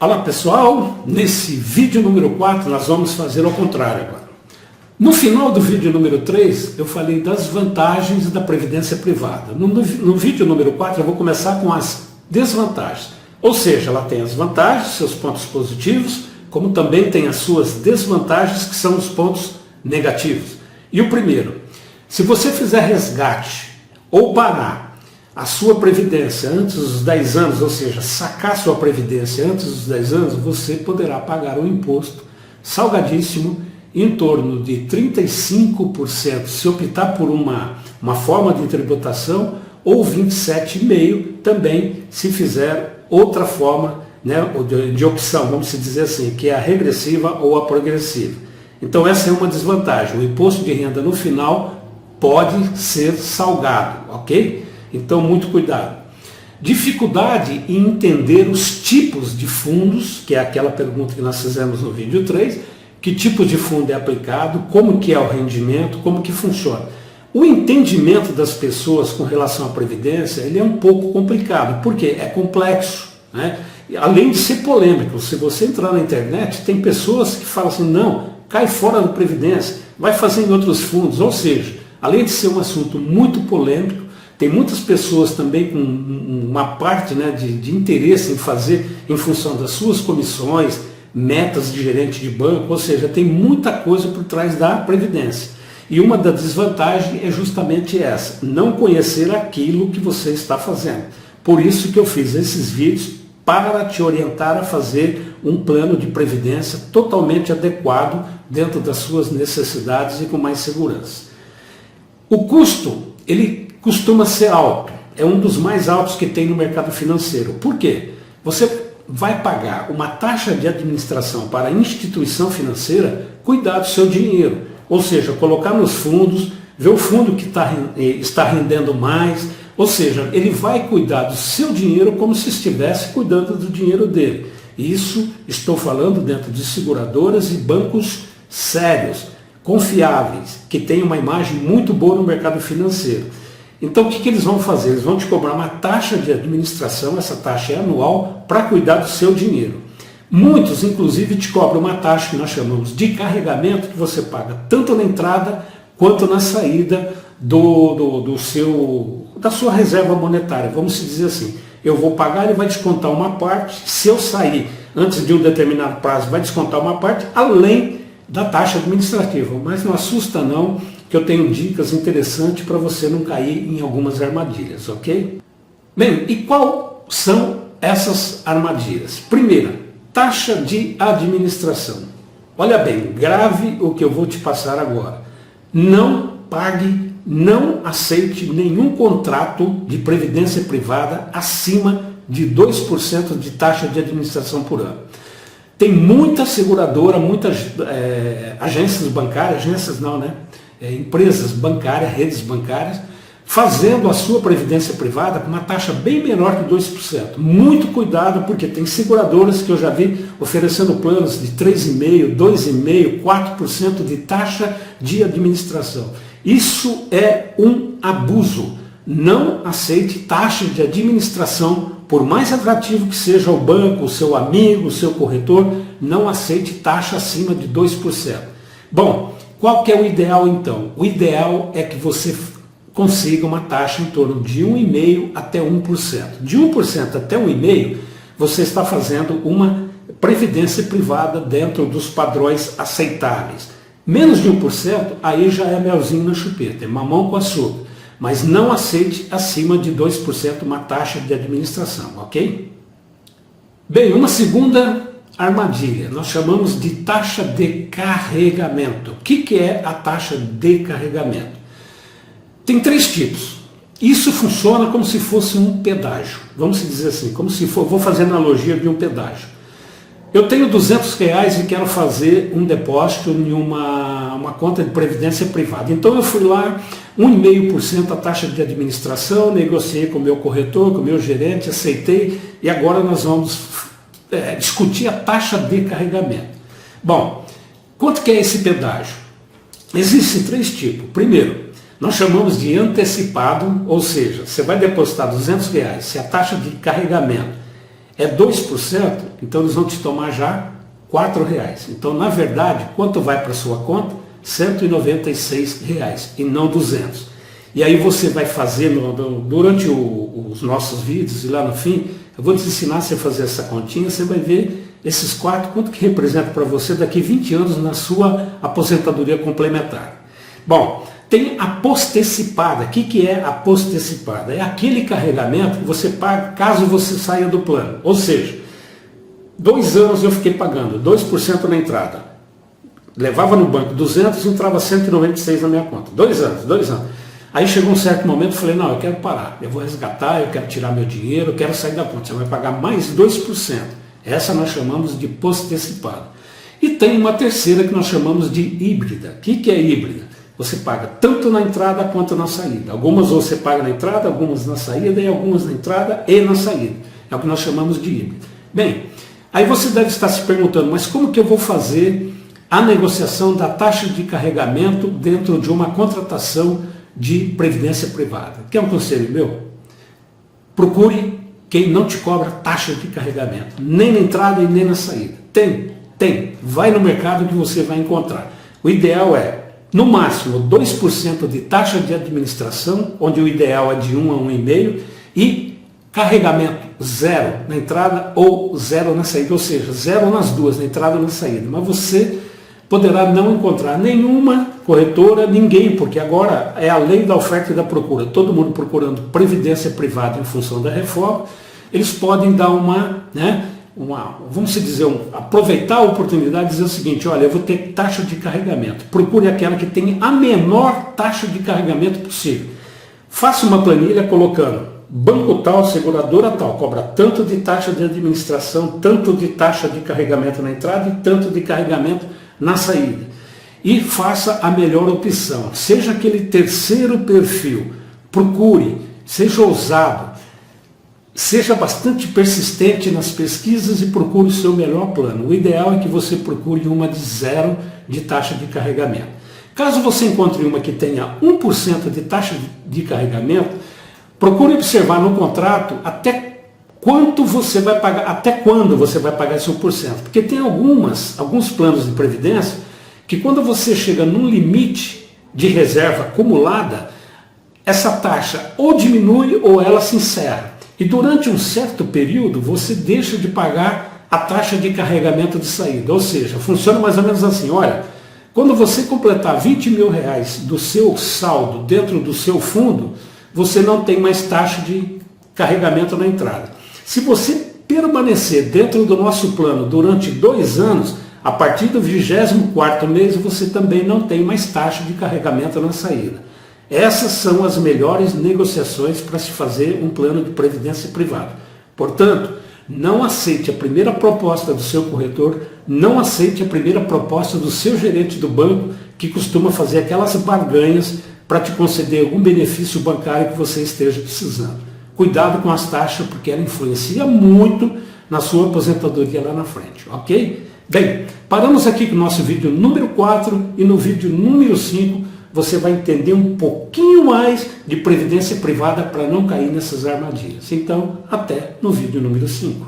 Olá pessoal, nesse vídeo número 4 nós vamos fazer ao contrário agora. No final do vídeo número 3 eu falei das vantagens da previdência privada. No vídeo número 4 eu vou começar com as desvantagens. Ou seja, ela tem as vantagens, seus pontos positivos, como também tem as suas desvantagens, que são os pontos negativos. E o primeiro, se você fizer resgate ou parar a sua previdência antes dos 10 anos, ou seja, sacar sua previdência antes dos 10 anos, você poderá pagar um imposto salgadíssimo em torno de 35% se optar por uma forma de tributação, ou 27,5% também se fizer outra forma, né, de opção, vamos dizer assim, que é a regressiva ou a progressiva. Então essa é uma desvantagem. O imposto de renda no final pode ser salgado, ok? Então muito cuidado. Dificuldade em entender os tipos de fundos, que é aquela pergunta que nós fizemos no vídeo 3, que tipo de fundo é aplicado, como que é o rendimento, como que funciona. O entendimento das pessoas com relação à previdência, ele é um pouco complicado, porque é complexo, né? Além de ser polêmico, se você entrar na internet, tem pessoas que falam assim, não, cai fora da previdência, vai fazer em outros fundos, ou seja, além de ser um assunto muito polêmico, tem muitas pessoas também com uma parte, né, de interesse em fazer em função das suas comissões, metas de gerente de banco, ou seja, tem muita coisa por trás da previdência. E uma das desvantagens é justamente essa, não conhecer aquilo que você está fazendo. Por isso que eu fiz esses vídeos para te orientar a fazer um plano de previdência totalmente adequado dentro das suas necessidades e com mais segurança. O custo, ele costuma ser alto, é um dos mais altos que tem no mercado financeiro. Por quê? Você vai pagar uma taxa de administração para a instituição financeira cuidar do seu dinheiro. Ou seja, colocar nos fundos, ver o fundo que está rendendo mais, ou seja, ele vai cuidar do seu dinheiro como se estivesse cuidando do dinheiro dele. Isso estou falando dentro de seguradoras e bancos sérios, confiáveis, que têm uma imagem muito boa no mercado financeiro. Então o que eles vão fazer? Eles vão te cobrar uma taxa de administração, essa taxa é anual, para cuidar do seu dinheiro. Muitos, inclusive, te cobram uma taxa que nós chamamos de carregamento, que você paga tanto na entrada quanto na saída da sua reserva monetária. Vamos dizer assim, eu vou pagar, ele vai descontar uma parte, se eu sair antes de um determinado prazo, vai descontar uma parte, além da taxa administrativa. Mas não assusta não, que eu tenho dicas interessantes para você não cair em algumas armadilhas, ok? Bem, e qual são essas armadilhas? Primeira, taxa de administração. Olha bem, grave o que eu vou te passar agora. Não pague, não aceite nenhum contrato de previdência privada acima de 2% de taxa de administração por ano. Tem muita seguradora, muitas agências bancárias, empresas bancárias, redes bancárias, fazendo a sua previdência privada com uma taxa bem menor que 2%. Muito cuidado, porque tem seguradoras que eu já vi oferecendo planos de 3,5%, 2,5%, 4% de taxa de administração. Isso é um abuso. Não aceite taxa de administração, por mais atrativo que seja o banco, o seu amigo, o seu corretor, não aceite taxa acima de 2%. Bom, qual que é o ideal então? O ideal é que você consiga uma taxa em torno de 1,5% até 1%. De 1% até 1,5%, você está fazendo uma previdência privada dentro dos padrões aceitáveis. Menos de 1%, aí já é melzinho na chupeta, é mamão com açúcar. Mas não aceite acima de 2% uma taxa de administração, ok? Bem, uma segunda armadilha, nós chamamos de taxa de carregamento. O que é a taxa de carregamento? Tem 3 tipos. Isso funciona como se fosse um pedágio. Vamos dizer assim, como se for, vou fazer analogia de um pedágio. Eu tenho R$200 e quero fazer um depósito em uma conta de previdência privada. Então eu fui lá, 1,5% a taxa de administração, negociei com o meu corretor, com o meu gerente, aceitei, e agora nós vamos discutir a taxa de carregamento. Bom, quanto que é esse pedágio? Existem 3 tipos. Primeiro, nós chamamos de antecipado, ou seja, você vai depositar R$200, se a taxa de carregamento é 2%, então eles vão te tomar já R$4. Então, na verdade, quanto vai para a sua conta? R$196 e não 200. E aí você vai fazer, durante os nossos vídeos e lá no fim, eu vou te ensinar a você fazer essa continha, você vai ver esses 4, quanto que representa para você daqui 20 anos na sua aposentadoria complementar. Bom, tem a postecipada. O que é a postecipada? É aquele carregamento que você paga caso você saia do plano. Ou seja, 2 anos eu fiquei pagando 2% na entrada. Levava no banco 200, entrava 196 na minha conta. 2 anos. Aí chegou um certo momento, eu falei, não, eu quero parar, eu vou resgatar, eu quero tirar meu dinheiro, eu quero sair da conta. Você vai pagar mais 2%. Essa nós chamamos de postecipada. E tem uma terceira que nós chamamos de híbrida. O que é híbrida? Você paga tanto na entrada quanto na saída. Algumas você paga na entrada, algumas na saída, e algumas na entrada e na saída. É o que nós chamamos de híbrida. Bem, aí você deve estar se perguntando, mas como que eu vou fazer a negociação da taxa de carregamento dentro de uma contratação de previdência privada? Quer um conselho meu? Procure quem não te cobra taxa de carregamento, nem na entrada e nem na saída. Tem. Vai no mercado que você vai encontrar. O ideal é, no máximo, 2% de taxa de administração, onde o ideal é de 1 a 1,5%, e carregamento 0 na entrada ou 0 na saída, ou seja, 0 nas duas, na entrada ou na saída. Mas você poderá não encontrar nenhuma corretora, ninguém, porque agora é a lei da oferta e da procura. Todo mundo procurando previdência privada em função da reforma, eles podem dar vamos dizer, aproveitar a oportunidade e dizer o seguinte, olha, eu vou ter taxa de carregamento. Procure aquela que tem a menor taxa de carregamento possível. Faça uma planilha colocando banco tal, seguradora tal, cobra tanto de taxa de administração, tanto de taxa de carregamento na entrada e tanto de carregamento na saída. E faça a melhor opção. Seja aquele terceiro perfil. Procure, seja ousado, seja bastante persistente nas pesquisas e procure o seu melhor plano. O ideal é que você procure uma de 0 de taxa de carregamento. Caso você encontre uma que tenha 1% de taxa de carregamento, procure observar no contrato até quando você vai pagar esse 1%. Porque tem alguns planos de previdência que quando você chega num limite de reserva acumulada, essa taxa ou diminui ou ela se encerra. E durante um certo período você deixa de pagar a taxa de carregamento de saída. Ou seja, funciona mais ou menos assim, olha, quando você completar R$20 mil do seu saldo dentro do seu fundo, você não tem mais taxa de carregamento na entrada. Se você permanecer dentro do nosso plano durante 2 anos, a partir do 24º mês você também não tem mais taxa de carregamento na saída. Essas são as melhores negociações para se fazer um plano de previdência privada. Portanto, não aceite a primeira proposta do seu corretor, não aceite a primeira proposta do seu gerente do banco, que costuma fazer aquelas barganhas para te conceder algum benefício bancário que você esteja precisando. Cuidado com as taxas, porque ela influencia muito na sua aposentadoria lá na frente, ok? Bem, paramos aqui com o nosso vídeo número 4 e no vídeo número 5 você vai entender um pouquinho mais de previdência privada para não cair nessas armadilhas. Então, até no vídeo número 5.